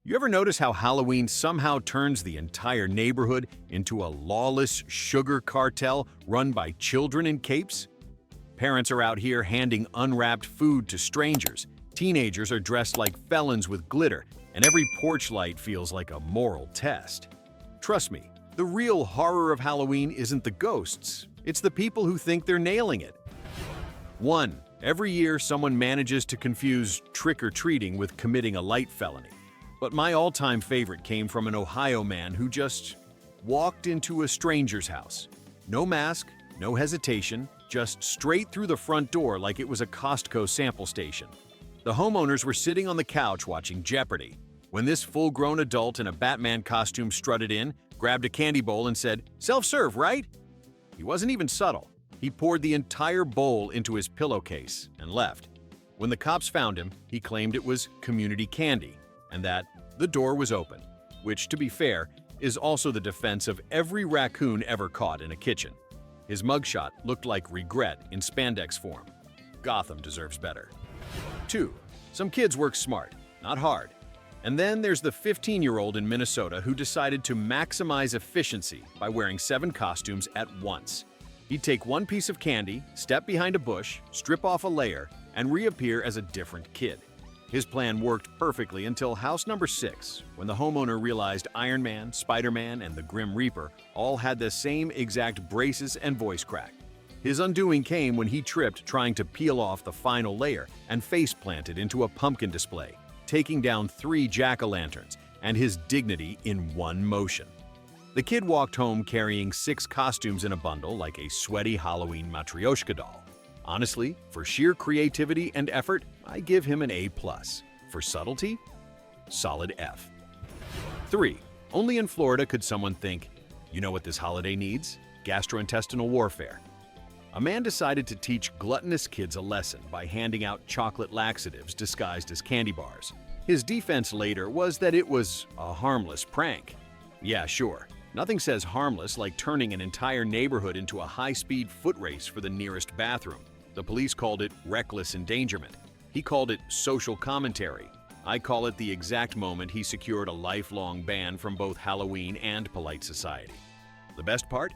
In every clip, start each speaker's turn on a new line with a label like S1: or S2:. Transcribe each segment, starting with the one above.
S1: You ever notice how Halloween somehow turns the entire neighborhood into a lawless sugar cartel run by children in capes? Parents are out here handing unwrapped food to strangers, teenagers are dressed like felons with glitter, and every porch light feels like a moral test. Trust me, the real horror of Halloween isn't the ghosts, it's the people who think they're nailing it. 1. Every year, someone manages to confuse trick-or-treating with committing a light felony. But my all-time favorite came from an Ohio man who just walked into a stranger's house. No mask, no hesitation, just straight through the front door like it was a Costco sample station. The homeowners were sitting on the couch watching Jeopardy when this full-grown adult in a Batman costume strutted in, grabbed a candy bowl and said, "Self-serve, right?" He wasn't even subtle. He poured the entire bowl into his pillowcase and left. When the cops found him, he claimed it was community candy and that the door was open, which, to be fair, is also the defense of every raccoon ever caught in a kitchen. His mugshot looked like regret in spandex form. Gotham deserves better. 2. Some kids work smart, not hard. And then there's the 15-year-old in Minnesota who decided to maximize efficiency by wearing 7 costumes at once. He'd take one piece of candy, step behind a bush, strip off a layer, and reappear as a different kid. His plan worked perfectly until house number 6, when the homeowner realized Iron Man, Spider-Man, and the Grim Reaper all had the same exact braces and voice crack. His undoing came when he tripped trying to peel off the final layer and face-planted into a pumpkin display, taking down 3 jack-o'-lanterns and his dignity in one motion. The kid walked home carrying 6 costumes in a bundle like a sweaty Halloween Matryoshka doll. Honestly, for sheer creativity and effort, I give him an A+. For subtlety, solid F. 3. Only in Florida could someone think, you know what this holiday needs? Gastrointestinal warfare. A man decided to teach gluttonous kids a lesson by handing out chocolate laxatives disguised as candy bars. His defense later was that it was a harmless prank. Yeah, sure. Nothing says harmless like turning an entire neighborhood into a high-speed foot race for the nearest bathroom. The police called it reckless endangerment. He called it social commentary. I call it the exact moment he secured a lifelong ban from both Halloween and polite society. The best part?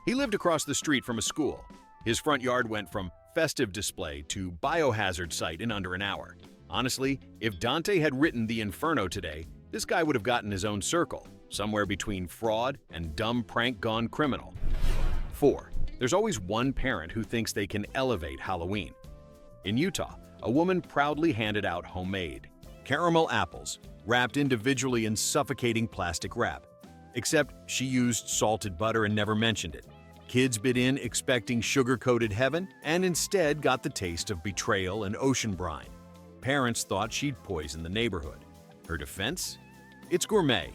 S1: He lived across the street from a school. His front yard went from festive display to biohazard site in under an hour. Honestly, if Dante had written the Inferno today, this guy would have gotten his own circle, somewhere between fraud and dumb prank gone criminal. 4. There's always one parent who thinks they can elevate Halloween. In Utah, a woman proudly handed out homemade caramel apples wrapped individually in suffocating plastic wrap. Except she used salted butter and never mentioned it. Kids bit in expecting sugar-coated heaven and instead got the taste of betrayal and ocean brine. Parents thought she'd poison the neighborhood. Her defense? It's Gourmet.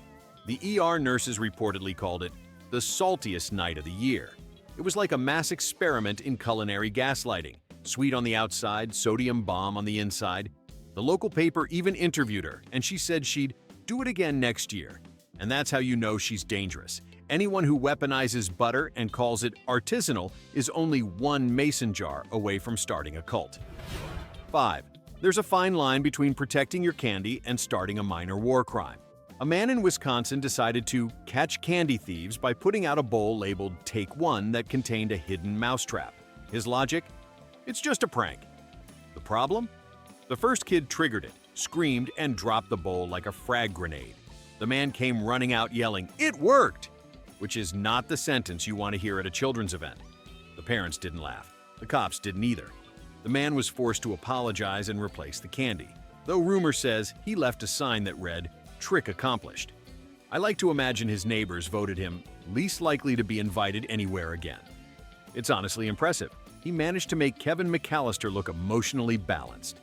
S1: The ER nurses reportedly called it the saltiest night of the year. It was like a mass experiment in culinary gaslighting. Sweet on the outside, sodium bomb on the inside. The local paper even interviewed her, and she said she'd do it again next year. And that's how you know she's dangerous. Anyone who weaponizes butter and calls it artisanal is only one mason jar away from starting a cult. 5. There's a fine line between protecting your candy and starting a minor war crime. A man in Wisconsin decided to catch candy thieves by putting out a bowl labeled Take One that contained a hidden mousetrap. His logic? It's just a prank. The problem? The first kid triggered it, screamed, and dropped the bowl like a frag grenade. The man came running out yelling, "It worked!" Which is not the sentence you want to hear at a children's event. The parents didn't laugh. The cops didn't either. The man was forced to apologize and replace the candy, though rumor says he left a sign that read, "Trick accomplished." I like to imagine his neighbors voted him least likely to be invited anywhere again. It's honestly impressive. He managed to make Kevin McAllister look emotionally balanced.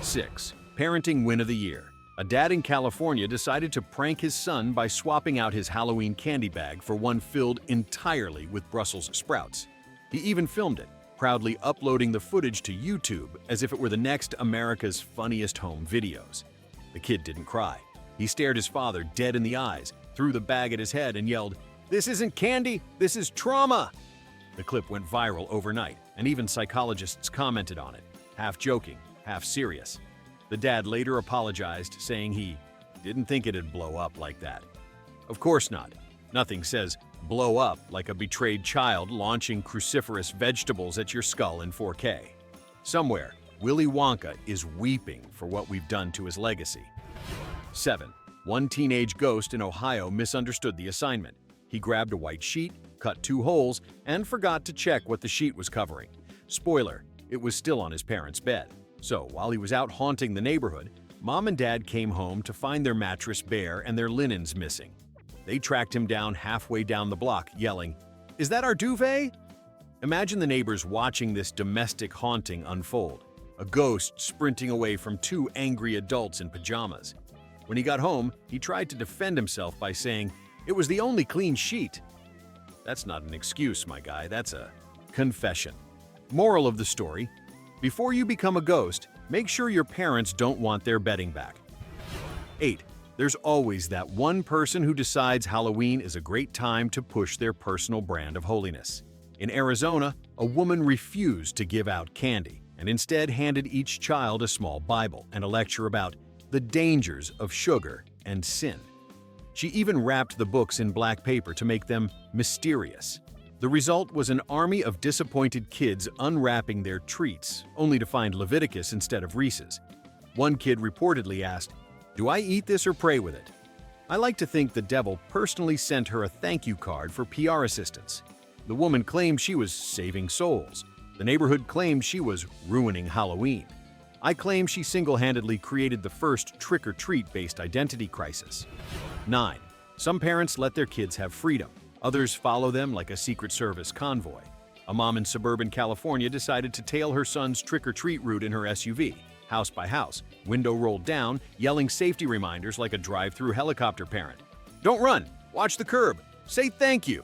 S1: 6. Parenting Win of the Year. A dad in California decided to prank his son by swapping out his Halloween candy bag for one filled entirely with Brussels sprouts. He even filmed it, proudly uploading the footage to YouTube as if it were the next America's Funniest Home Videos. The kid didn't cry. He stared his father dead in the eyes, threw the bag at his head, and yelled, "This isn't candy, this is trauma!" The clip went viral overnight, and even psychologists commented on it, half joking, half serious. The dad later apologized, saying he Didn't think it'd blow up like that. Of course not. Nothing says blow up like a betrayed child launching cruciferous vegetables at your skull in 4K. Somewhere, Willy Wonka is weeping for what we've done to his legacy. 7. One teenage ghost in Ohio misunderstood the assignment. He grabbed a white sheet, cut 2 holes, and forgot to check what the sheet was covering. Spoiler, it was still on his parents' bed. So, while he was out haunting the neighborhood, Mom and Dad came home to find their mattress bare and their linens missing. They tracked him down halfway down the block, yelling, "Is that our duvet?" Imagine the neighbors watching this domestic haunting unfold. A ghost sprinting away from 2 angry adults in pajamas. When he got home, he tried to defend himself by saying, "It was the only clean sheet." That's not an excuse, my guy, that's a confession. Moral of the story: before you become a ghost, make sure your parents don't want their bedding back. 8. There's always that one person who decides Halloween is a great time to push their personal brand of holiness. In Arizona, a woman refused to give out candy and instead handed each child a small Bible and a lecture about the dangers of sugar and sin. She even wrapped the books in black paper to make them mysterious. The result was an army of disappointed kids unwrapping their treats, only to find Leviticus instead of Reese's. One kid reportedly asked, "Do I eat this or pray with it?" I like to think the devil personally sent her a thank you card for PR assistance. The woman claimed she was saving souls. The neighborhood claimed she was ruining Halloween. I claim she single-handedly created the first trick-or-treat-based identity crisis. 9. Some parents let their kids have freedom. Others follow them like a Secret Service convoy. A mom in suburban California decided to tail her son's trick-or-treat route in her SUV, house by house, window rolled down, yelling safety reminders like a drive-through helicopter parent. "Don't run! Watch the curb! Say thank you!"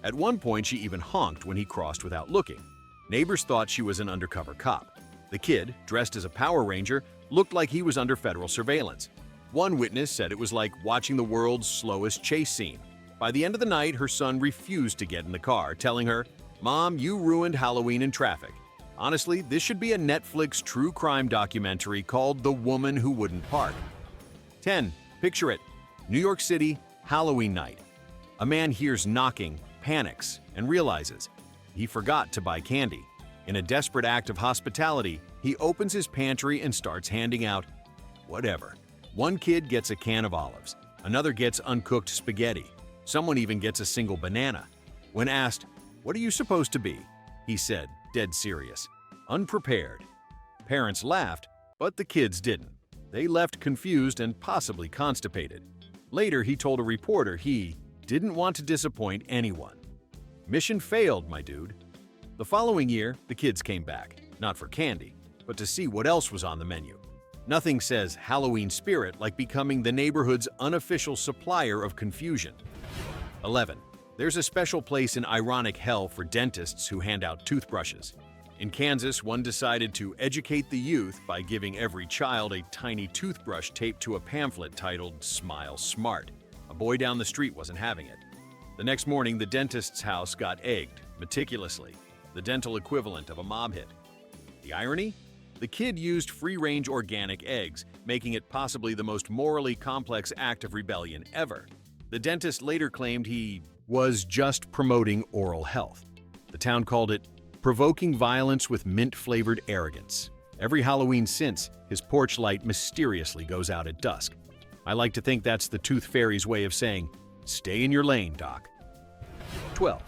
S1: At one point, she even honked when he crossed without looking. Neighbors thought she was an undercover cop. The kid, dressed as a Power Ranger, looked like he was under federal surveillance. One witness said it was like watching the world's slowest chase scene. By the end of the night, her son refused to get in the car, telling her, "Mom, you ruined Halloween in traffic." Honestly, this should be a Netflix true crime documentary called The Woman Who Wouldn't Park. 10. Picture it. New York City, Halloween night. A man hears knocking, panics, and realizes he forgot to buy candy. In a desperate act of hospitality, he opens his pantry and starts handing out whatever. One kid gets a can of olives. Another gets uncooked spaghetti. Someone even gets a single banana. When asked, "What are you supposed to be?" he said, dead serious, "Unprepared." Parents laughed, but the kids didn't. They left confused and possibly constipated. Later, he told a reporter he didn't want to disappoint anyone. Mission failed, my dude. The following year, the kids came back, not for candy, but to see what else was on the menu. Nothing says Halloween spirit like becoming the neighborhood's unofficial supplier of confusion. 11. There's a special place in ironic hell for dentists who hand out toothbrushes. In Kansas, one decided to educate the youth by giving every child a tiny toothbrush taped to a pamphlet titled "Smile Smart." A boy down the street wasn't having it. The next morning, the dentist's house got egged, meticulously, the dental equivalent of a mob hit. The irony? The kid used free-range organic eggs, making it possibly the most morally complex act of rebellion ever. The dentist later claimed he was just promoting oral health. The town called it provoking violence with mint-flavored arrogance. Every Halloween since, his porch light mysteriously goes out at dusk. I like to think that's the tooth fairy's way of saying, "Stay in your lane, Doc." 12.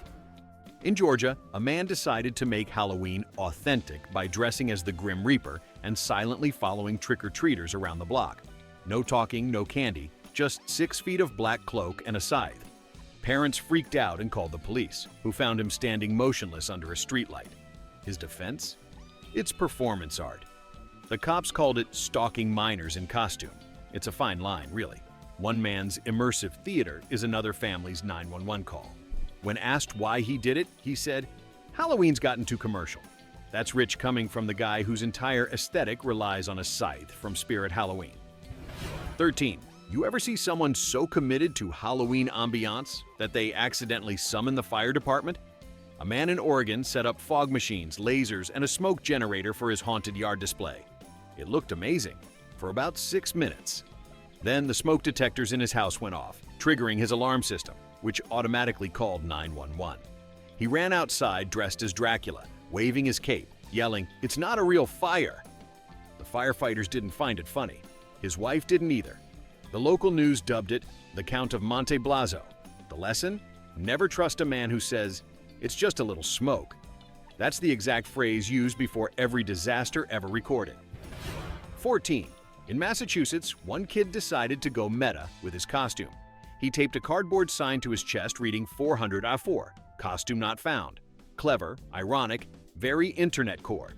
S1: In Georgia, a man decided to make Halloween authentic by dressing as the Grim Reaper and silently following trick-or-treaters around the block. No talking, no candy, just 6 feet of black cloak and a scythe. Parents freaked out and called the police, who found him standing motionless under a streetlight. His defense? It's performance art. The cops called it stalking minors in costume. It's a fine line, really. One man's immersive theater is another family's 911 call. When asked why he did it, he said, "Halloween's gotten too commercial." That's rich coming from the guy whose entire aesthetic relies on a scythe from Spirit Halloween. 13. You ever see someone so committed to Halloween ambiance that they accidentally summon the fire department? A man in Oregon set up fog machines, lasers, and a smoke generator for his haunted yard display. It looked amazing for about 6 minutes. Then the smoke detectors in his house went off, triggering his alarm system, which automatically called 911. He ran outside dressed as Dracula, waving his cape, yelling, "It's not a real fire!" The firefighters didn't find it funny. His wife didn't either. The local news dubbed it the Count of Monte Blaso. The lesson? Never trust a man who says, "It's just a little smoke." That's the exact phrase used before every disaster ever recorded. 14. In Massachusetts, one kid decided to go meta with his costume. He taped a cardboard sign to his chest reading 400A4, costume not found. Clever, ironic, very internet core.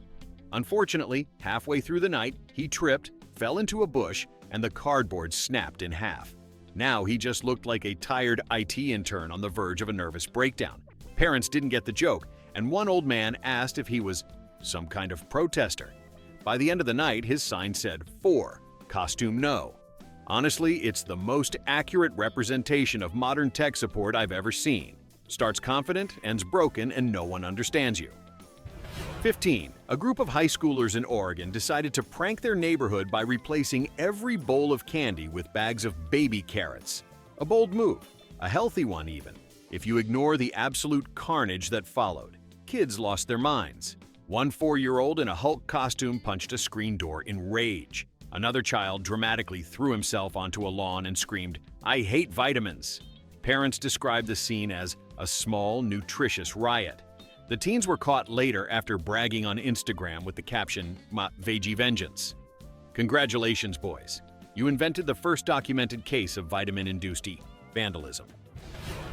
S1: Unfortunately, halfway through the night, he tripped, fell into a bush, and the cardboard snapped in half. Now he just looked like a tired IT intern on the verge of a nervous breakdown. Parents didn't get the joke, and one old man asked if he was some kind of protester. By the end of the night, his sign said 4, costume no. Honestly, it's the most accurate representation of modern tech support I've ever seen. Starts confident, ends broken, and no one understands you. 15. A group of high schoolers in Oregon decided to prank their neighborhood by replacing every bowl of candy with bags of baby carrots. A bold move, a healthy one even, if you ignore the absolute carnage that followed. Kids lost their minds. One 4-year-old in a Hulk costume punched a screen door in rage. Another child dramatically threw himself onto a lawn and screamed, "I hate vitamins." Parents described the scene as a small, nutritious riot. The teens were caught later after bragging on Instagram with the caption, "Ma veggie vengeance." Congratulations, boys. You invented the first documented case of vitamin-induced vandalism.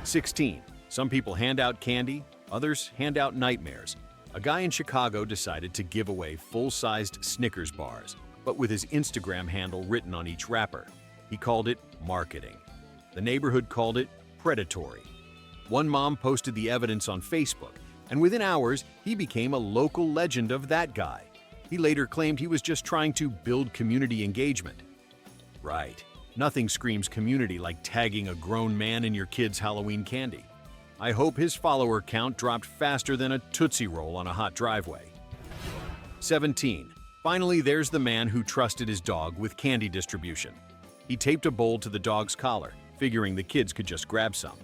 S1: 16. Some people hand out candy, others hand out nightmares. A guy in Chicago decided to give away full-sized Snickers bars, but with his Instagram handle written on each wrapper. He called it marketing. The neighborhood called it predatory. One mom posted the evidence on Facebook, and within hours, he became a local legend of that guy. He later claimed he was just trying to build community engagement. Right. Nothing screams community like tagging a grown man in your kid's Halloween candy. I hope his follower count dropped faster than a Tootsie Roll on a hot driveway. 17. Finally, there's the man who trusted his dog with candy distribution. He taped a bowl to the dog's collar, figuring the kids could just grab some.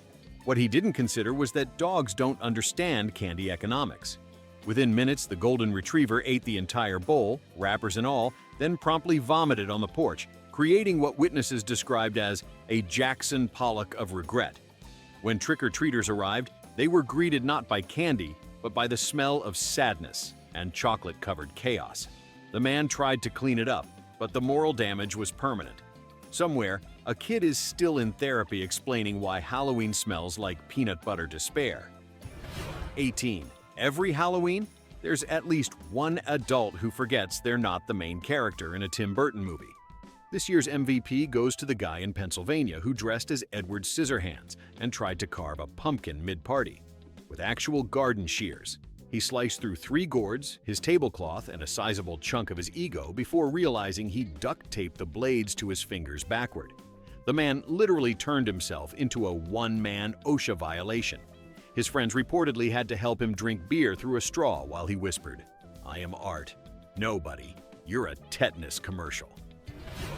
S1: What he didn't consider was that dogs don't understand candy economics. Within minutes, the golden retriever ate the entire bowl, wrappers and all, then promptly vomited on the porch, creating what witnesses described as a Jackson Pollock of regret. When trick-or-treaters arrived, they were greeted not by candy, but by the smell of sadness and chocolate-covered chaos. The man tried to clean it up, but the moral damage was permanent. Somewhere, a kid is still in therapy explaining why Halloween smells like peanut butter despair. 18. Every Halloween, there's at least one adult who forgets they're not the main character in a Tim Burton movie. This year's MVP goes to the guy in Pennsylvania who dressed as Edward Scissorhands and tried to carve a pumpkin mid-party. With actual garden shears, he sliced through 3 gourds, his tablecloth, and a sizable chunk of his ego before realizing he duct-taped the blades to his fingers backward. The man literally turned himself into a one-man OSHA violation. His friends reportedly had to help him drink beer through a straw while he whispered, "I am art. No, buddy, you're a tetanus commercial."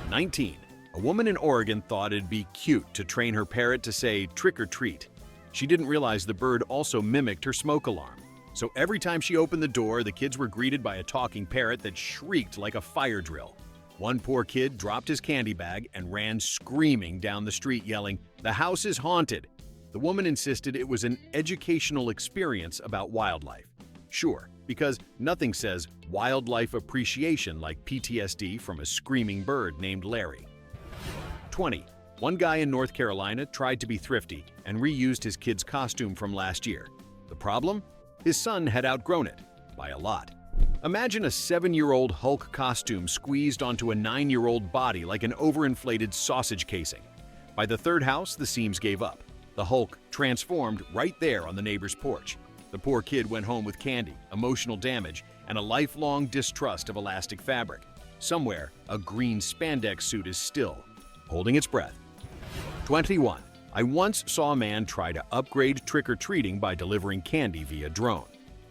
S1: 19. A woman in Oregon thought it'd be cute to train her parrot to say trick or treat. She didn't realize the bird also mimicked her smoke alarm. So every time she opened the door, the kids were greeted by a talking parrot that shrieked like a fire drill. One poor kid dropped his candy bag and ran screaming down the street yelling, "The house is haunted." The woman insisted it was an educational experience about wildlife. Sure, because nothing says wildlife appreciation like PTSD from a screaming bird named Larry. 20. One guy in North Carolina tried to be thrifty and reused his kid's costume from last year. The problem? His son had outgrown it, by a lot. Imagine a 7-year-old Hulk costume squeezed onto a 9-year-old body like an overinflated sausage casing. By the third house, the seams gave up. The Hulk transformed right there on the neighbor's porch. The poor kid went home with candy, emotional damage, and a lifelong distrust of elastic fabric. Somewhere, a green spandex suit is still holding its breath. 21. I once saw a man try to upgrade trick-or-treating by delivering candy via drone.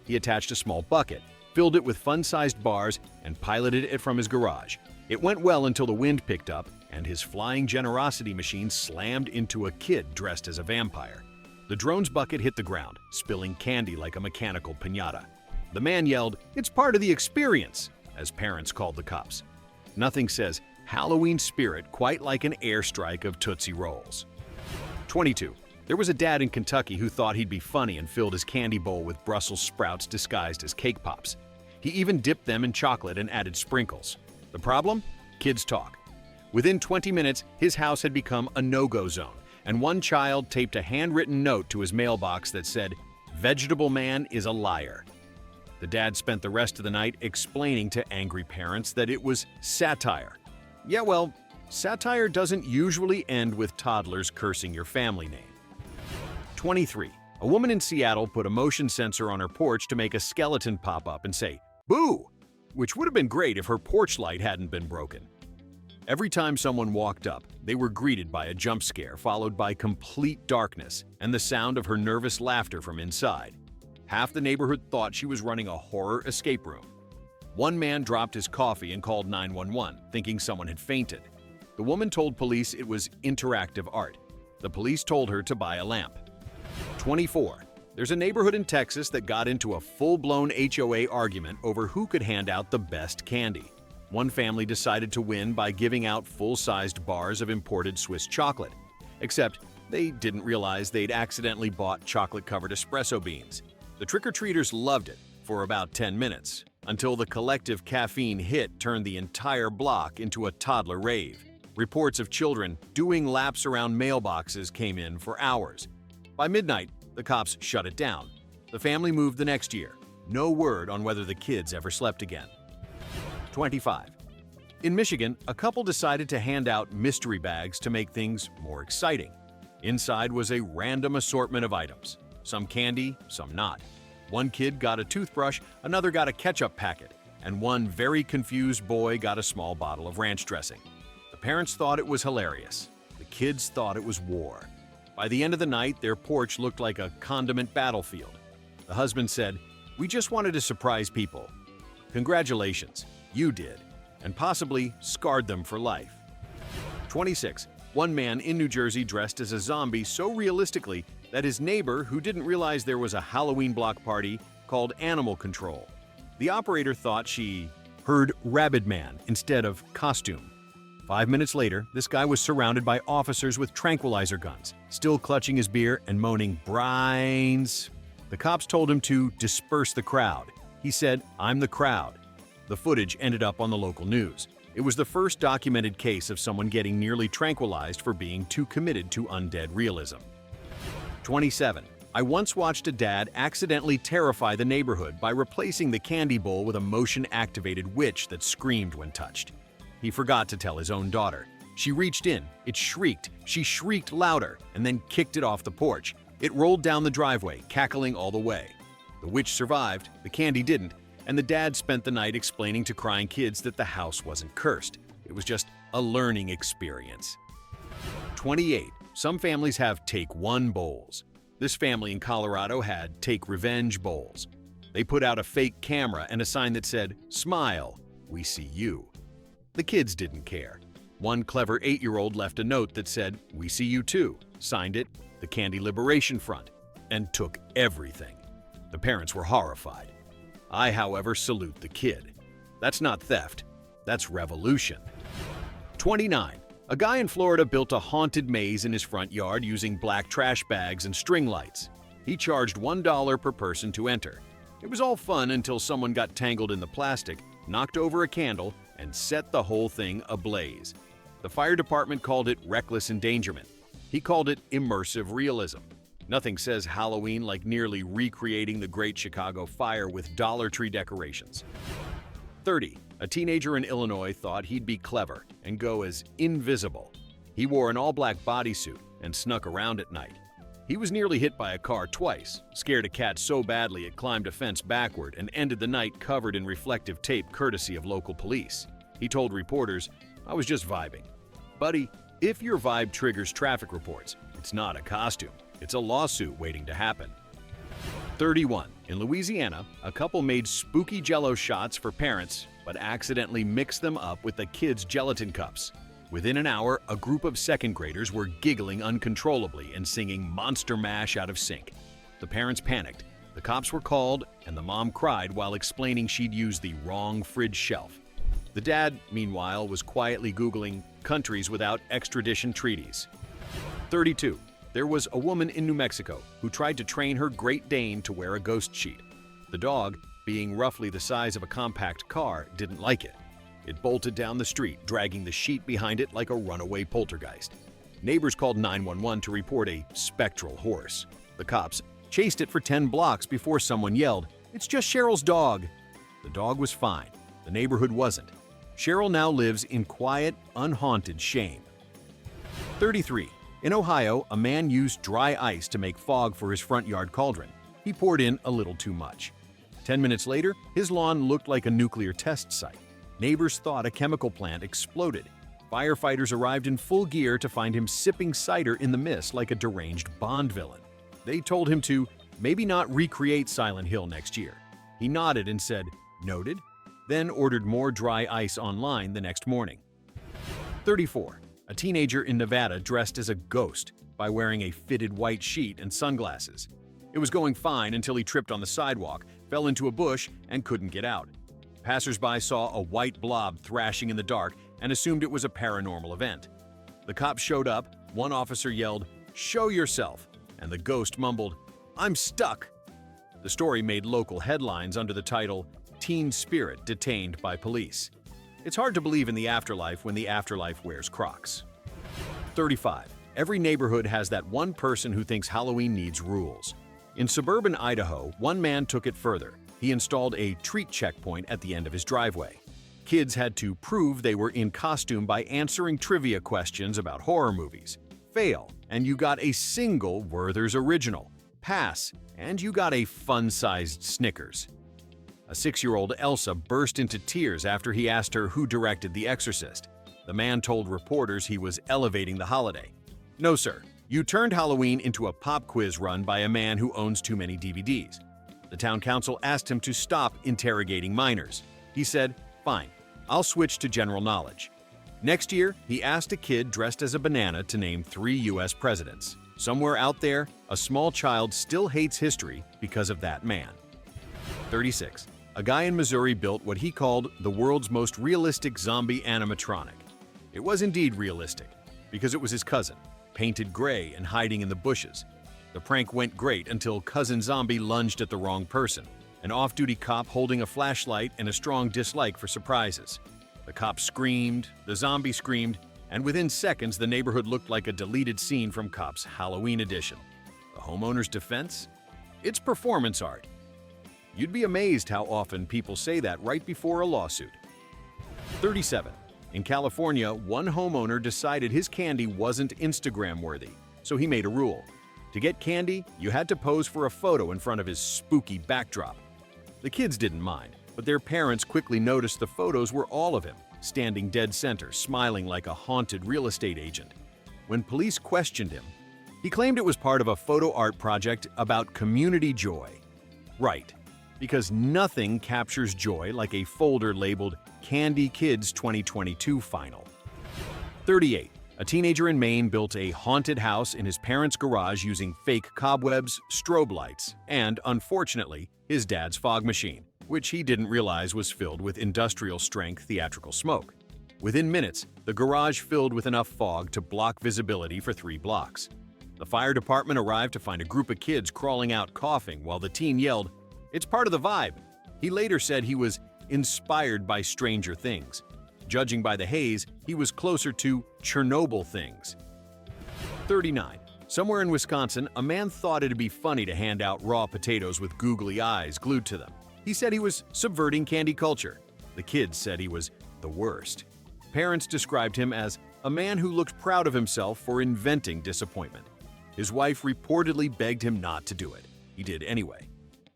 S1: He attached a small bucket, filled it with fun-sized bars, and piloted it from his garage. It went well until the wind picked up, and his flying generosity machine slammed into a kid dressed as a vampire. The drone's bucket hit the ground, spilling candy like a mechanical piñata. The man yelled, "It's part of the experience," as parents called the cops. Nothing says Halloween spirit quite like an airstrike of Tootsie Rolls. 22. There was a dad in Kentucky who thought he'd be funny and filled his candy bowl with Brussels sprouts disguised as cake pops. He even dipped them in chocolate and added sprinkles. The problem? Kids talk. Within 20 minutes, his house had become a no-go zone, and one child taped a handwritten note to his mailbox that said, "Vegetable man is a liar." The dad spent the rest of the night explaining to angry parents that it was satire. Yeah, well, satire doesn't usually end with toddlers cursing your family name. 23. A woman in Seattle put a motion sensor on her porch to make a skeleton pop up and say, "Boo!" which would have been great if her porch light hadn't been broken. Every time someone walked up, they were greeted by a jump scare followed by complete darkness and the sound of her nervous laughter from inside. Half the neighborhood thought she was running a horror escape room. One man dropped his coffee and called 911, thinking someone had fainted. The woman told police it was interactive art. The police told her to buy a lamp. 24. There's a neighborhood in Texas that got into a full-blown HOA argument over who could hand out the best candy. One family decided to win by giving out full-sized bars of imported Swiss chocolate. Except they didn't realize they'd accidentally bought chocolate-covered espresso beans. The trick-or-treaters loved it for about 10 minutes, until the collective caffeine hit turned the entire block into a toddler rave. Reports of children doing laps around mailboxes came in for hours. By midnight, the cops shut it down. The family moved the next year. No word on whether the kids ever slept again. 25. In Michigan, a couple decided to hand out mystery bags to make things more exciting. Inside was a random assortment of items. Some candy, some not. One kid got a toothbrush, another got a ketchup packet, and one very confused boy got a small bottle of ranch dressing. The parents thought it was hilarious. The kids thought it was war. By the end of the night, their porch looked like a condiment battlefield. The husband said, "We just wanted to surprise people." Congratulations, you did, and possibly scarred them for life. 26. One man in New Jersey dressed as a zombie so realistically that his neighbor, who didn't realize there was a Halloween block party, called animal control. The operator thought she heard Rabid Man instead of costume. 5 minutes later, this guy was surrounded by officers with tranquilizer guns, still clutching his beer and moaning, "Brines." The cops told him to disperse the crowd. He said, "I'm the crowd." The footage ended up on the local news. It was the first documented case of someone getting nearly tranquilized for being too committed to undead realism. 27. I once watched a dad accidentally terrify the neighborhood by replacing the candy bowl with a motion-activated witch that screamed when touched. He forgot to tell his own daughter. She reached in, it shrieked, she shrieked louder, and then kicked it off the porch. It rolled down the driveway, cackling all the way. The witch survived, the candy didn't, and the dad spent the night explaining to crying kids that the house wasn't cursed. It was just a learning experience. 28. Some families have Take One bowls. This family in Colorado had Take Revenge bowls. They put out a fake camera and a sign that said, "Smile, we see you." The kids didn't care. One clever 8-year-old left a note that said, "We see you too," signed it, "The Candy Liberation Front," and took everything. The parents were horrified. I, however, salute the kid. That's not theft, that's revolution. 29. A guy in Florida built a haunted maze in his front yard using black trash bags and string lights. He charged $1 per person to enter. It was all fun until someone got tangled in the plastic, knocked over a candle, and set the whole thing ablaze. The fire department called it reckless endangerment. He called it immersive realism. Nothing says Halloween like nearly recreating the Great Chicago Fire with Dollar Tree decorations. 30. A teenager in Illinois thought he'd be clever and go as invisible. He wore an all-black bodysuit and snuck around at night. He was nearly hit by a car twice, scared a cat so badly it climbed a fence backward, and ended the night covered in reflective tape courtesy of local police. He told reporters, "I was just vibing." Buddy, if your vibe triggers traffic reports, it's not a costume. It's a lawsuit waiting to happen. 31. In Louisiana, a couple made spooky Jell-O shots for parents, but accidentally mixed them up with the kids' gelatin cups. Within an hour, a group of second graders were giggling uncontrollably and singing Monster Mash out of sync. The parents panicked, the cops were called, and the mom cried while explaining she'd used the wrong fridge shelf. The dad, meanwhile, was quietly Googling countries without extradition treaties. 32. There was a woman in New Mexico who tried to train her Great Dane to wear a ghost sheet. The dog, being roughly the size of a compact car, didn't like it. It bolted down the street, dragging the sheet behind it like a runaway poltergeist. Neighbors called 911 to report a spectral horse. The cops chased it for 10 blocks before someone yelled, "It's just Cheryl's dog." The dog was fine. The neighborhood wasn't. Cheryl now lives in quiet, unhaunted shame. 33. In Ohio, a man used dry ice to make fog for his front yard cauldron. He poured in a little too much. 10 minutes later, his lawn looked like a nuclear test site. Neighbors thought a chemical plant exploded. Firefighters arrived in full gear to find him sipping cider in the mist like a deranged Bond villain. They told him to maybe not recreate Silent Hill next year. He nodded and said, "Noted," then ordered more dry ice online the next morning. 34. A teenager in Nevada dressed as a ghost by wearing a fitted white sheet and sunglasses. It was going fine until he tripped on the sidewalk, fell into a bush, and couldn't get out. Passersby saw a white blob thrashing in the dark and assumed it was a paranormal event. The cops showed up, one officer yelled, "Show yourself," and the ghost mumbled, "I'm stuck." The story made local headlines under the title, "Teen Spirit Detained by Police." It's hard to believe in the afterlife when the afterlife wears Crocs. 35. Every neighborhood has that one person who thinks Halloween needs rules. In suburban Idaho, one man took it further. He installed a treat checkpoint at the end of his driveway. Kids had to prove they were in costume by answering trivia questions about horror movies. Fail, and you got a single Werther's Original. Pass, and you got a fun-sized Snickers. A 6-year-old Elsa burst into tears after he asked her who directed The Exorcist. The man told reporters he was elevating the holiday. "No, sir. You turned Halloween into a pop quiz run by a man who owns too many DVDs." The town council asked him to stop interrogating minors. He said, "Fine, I'll switch to general knowledge." Next year, he asked a kid dressed as a banana to name 3 U.S. presidents. Somewhere out there, a small child still hates history because of that man. 36. A guy in Missouri built what he called the world's most realistic zombie animatronic. It was indeed realistic, because it was his cousin, painted gray and hiding in the bushes. The prank went great until Cousin Zombie lunged at the wrong person, an off-duty cop holding a flashlight and a strong dislike for surprises. The cop screamed, the zombie screamed, and within seconds the neighborhood looked like a deleted scene from Cop's Halloween edition. The homeowner's defense? It's performance art. You'd be amazed how often people say that right before a lawsuit. 37. In California, one homeowner decided his candy wasn't Instagram-worthy, so he made a rule. To get candy, you had to pose for a photo in front of his spooky backdrop. The kids didn't mind, but their parents quickly noticed the photos were all of him, standing dead center, smiling like a haunted real estate agent. When police questioned him, he claimed it was part of a photo art project about community joy. Right. Because nothing captures joy like a folder labeled Candy Kids 2022 Final. 38. A teenager in Maine built a haunted house in his parents' garage using fake cobwebs, strobe lights, and, unfortunately, his dad's fog machine, which he didn't realize was filled with industrial-strength theatrical smoke. Within minutes, the garage filled with enough fog to block visibility for 3 blocks. The fire department arrived to find a group of kids crawling out coughing while the teen yelled, "It's part of the vibe." He later said he was inspired by Stranger Things. Judging by the haze, he was closer to Chernobyl things. 39. Somewhere in Wisconsin, a man thought it'd be funny to hand out raw potatoes with googly eyes glued to them. He said he was subverting candy culture. The kids said he was the worst. Parents described him as a man who looked proud of himself for inventing disappointment. His wife reportedly begged him not to do it. He did anyway.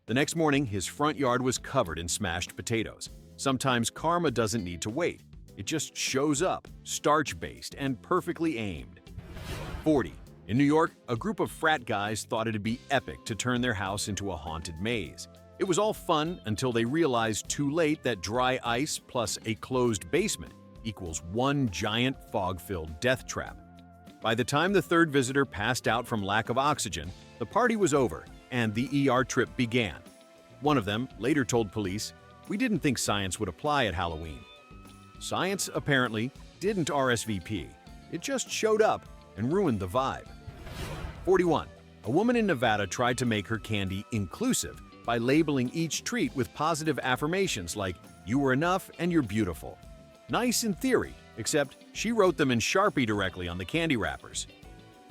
S1: The next morning, his front yard was covered in smashed potatoes. Sometimes karma doesn't need to wait. It just shows up, starch-based and perfectly aimed. 40. In New York, a group of frat guys thought it'd be epic to turn their house into a haunted maze. It was all fun until they realized too late that dry ice plus a closed basement equals one giant fog-filled death trap. By the time the third visitor passed out from lack of oxygen, the party was over and the ER trip began. One of them later told police, "We didn't think science would apply at Halloween." Science apparently didn't RSVP. It just showed up and ruined the vibe. 41. A woman in Nevada tried to make her candy inclusive by labeling each treat with positive affirmations like, "You were enough and you're beautiful." Nice in theory, except she wrote them in Sharpie directly on the candy wrappers.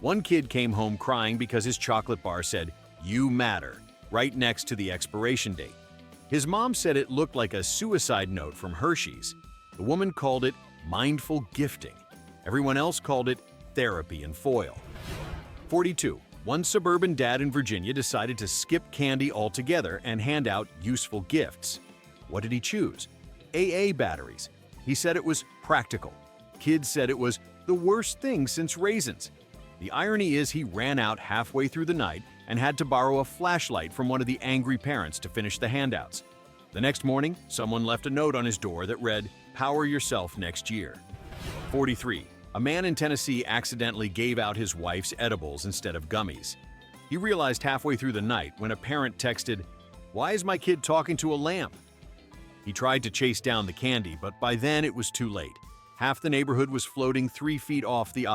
S1: One kid came home crying because his chocolate bar said, "You matter," right next to the expiration date. His mom said it looked like a suicide note from Hershey's. The woman called it mindful gifting. Everyone else called it therapy and foil. 42. One suburban dad in Virginia decided to skip candy altogether and hand out useful gifts. What did he choose? AA batteries. He said it was practical. Kids said it was the worst thing since raisins. The irony is he ran out halfway through the night and had to borrow a flashlight from one of the angry parents to finish the handouts. The next morning, someone left a note on his door that read, "Power yourself next year." 43. A man in Tennessee accidentally gave out his wife's edibles instead of gummies. He realized halfway through the night when a parent texted, "Why is my kid talking to a lamp?" He tried to chase down the candy, but by then it was too late. Half the neighborhood was floating 3 feet off the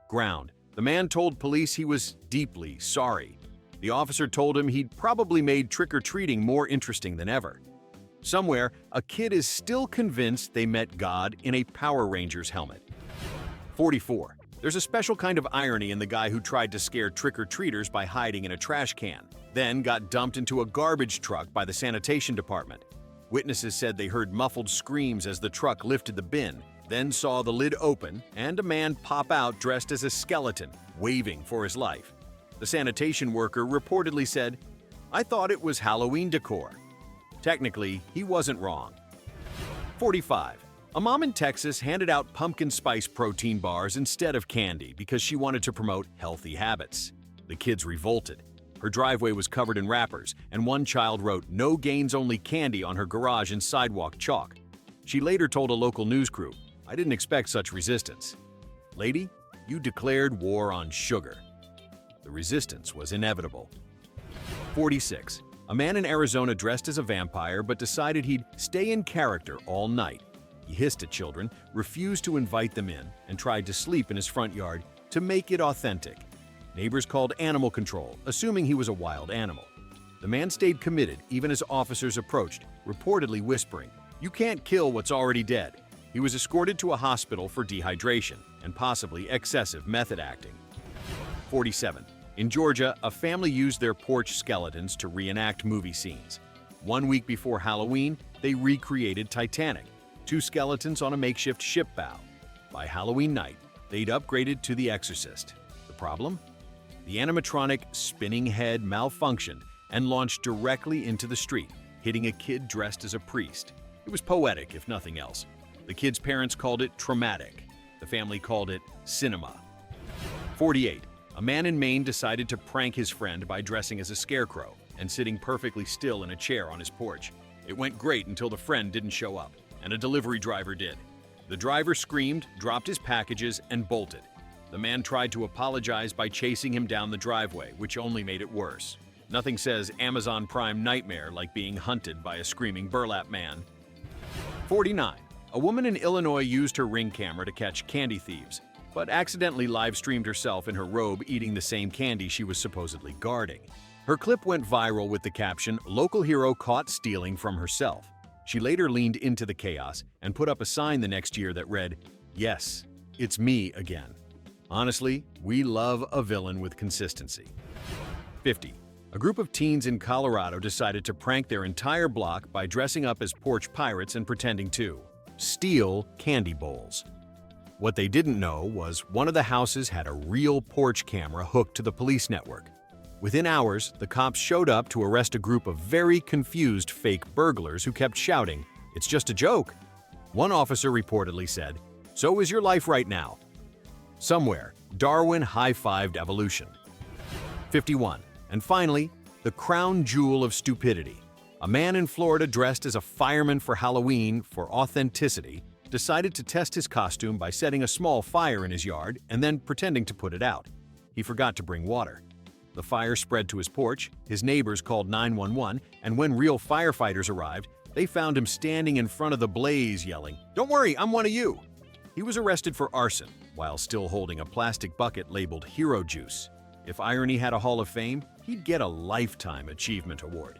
S1: ground. The man told police he was deeply sorry. The officer told him he'd probably made trick-or-treating more interesting than ever. Somewhere, a kid is still convinced they met God in a Power Rangers helmet. 44. There's a special kind of irony in the guy who tried to scare trick-or-treaters by hiding in a trash can, then got dumped into a garbage truck by the sanitation department. Witnesses said they heard muffled screams as the truck lifted the bin, then saw the lid open and a man pop out dressed as a skeleton, waving for his life. The sanitation worker reportedly said, "I thought it was Halloween decor." Technically, he wasn't wrong. 45. A mom in Texas handed out pumpkin spice protein bars instead of candy because she wanted to promote healthy habits. The kids revolted. Her driveway was covered in wrappers, and one child wrote "No gains only candy" on her garage in sidewalk chalk. She later told a local news crew, "I didn't expect such resistance." Lady, you declared war on sugar. The resistance was inevitable. 46. A man in Arizona dressed as a vampire but decided he'd stay in character all night. He hissed at children, refused to invite them in, and tried to sleep in his front yard to make it authentic. Neighbors called animal control, assuming he was a wild animal. The man stayed committed even as officers approached, reportedly whispering, "You can't kill what's already dead." He was escorted to a hospital for dehydration and possibly excessive method acting. 47. In Georgia, a family used their porch skeletons to reenact movie scenes. 1 week before Halloween, they recreated Titanic, 2 skeletons on a makeshift ship bow. By Halloween night, they'd upgraded to The Exorcist. The problem? The animatronic spinning head malfunctioned and launched directly into the street, hitting a kid dressed as a priest. It was poetic, if nothing else. The kid's parents called it traumatic. The family called it cinema. 48. A man in Maine decided to prank his friend by dressing as a scarecrow and sitting perfectly still in a chair on his porch. It went great until the friend didn't show up, and a delivery driver did. The driver screamed, dropped his packages, and bolted. The man tried to apologize by chasing him down the driveway, which only made it worse. Nothing says Amazon Prime nightmare like being hunted by a screaming burlap man. 49. A woman in Illinois used her Ring camera to catch candy thieves, but accidentally live-streamed herself in her robe eating the same candy she was supposedly guarding. Her clip went viral with the caption, "Local hero caught stealing from herself." She later leaned into the chaos and put up a sign the next year that read, "Yes, it's me again." Honestly, we love a villain with consistency. 50. A group of teens in Colorado decided to prank their entire block by dressing up as porch pirates and pretending to steal candy bowls. What they didn't know was one of the houses had a real porch camera hooked to the police network. Within hours, the cops showed up to arrest a group of very confused fake burglars who kept shouting, "It's just a joke." One officer reportedly said, "So is your life right now." Somewhere, Darwin high-fived evolution. 51. And finally, the crown jewel of stupidity. A man in Florida dressed as a fireman for Halloween for authenticity decided to test his costume by setting a small fire in his yard and then pretending to put it out. He forgot to bring water. The fire spread to his porch, his neighbors called 911, and when real firefighters arrived, they found him standing in front of the blaze yelling, "Don't worry, I'm one of you." He was arrested for arson while still holding a plastic bucket labeled Hero Juice. If irony had a Hall of Fame, he'd get a Lifetime Achievement Award.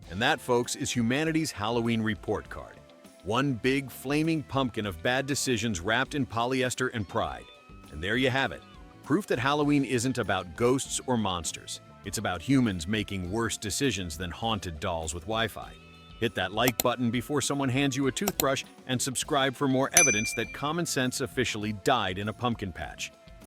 S1: And that, folks, is humanity's Halloween report card. One big flaming pumpkin of bad decisions wrapped in polyester and pride. And there you have it. Proof that Halloween isn't about ghosts or monsters. It's about humans making worse decisions than haunted dolls with Wi-Fi. Hit that like button before someone hands you a toothbrush and subscribe for more evidence that common sense officially died in a pumpkin patch.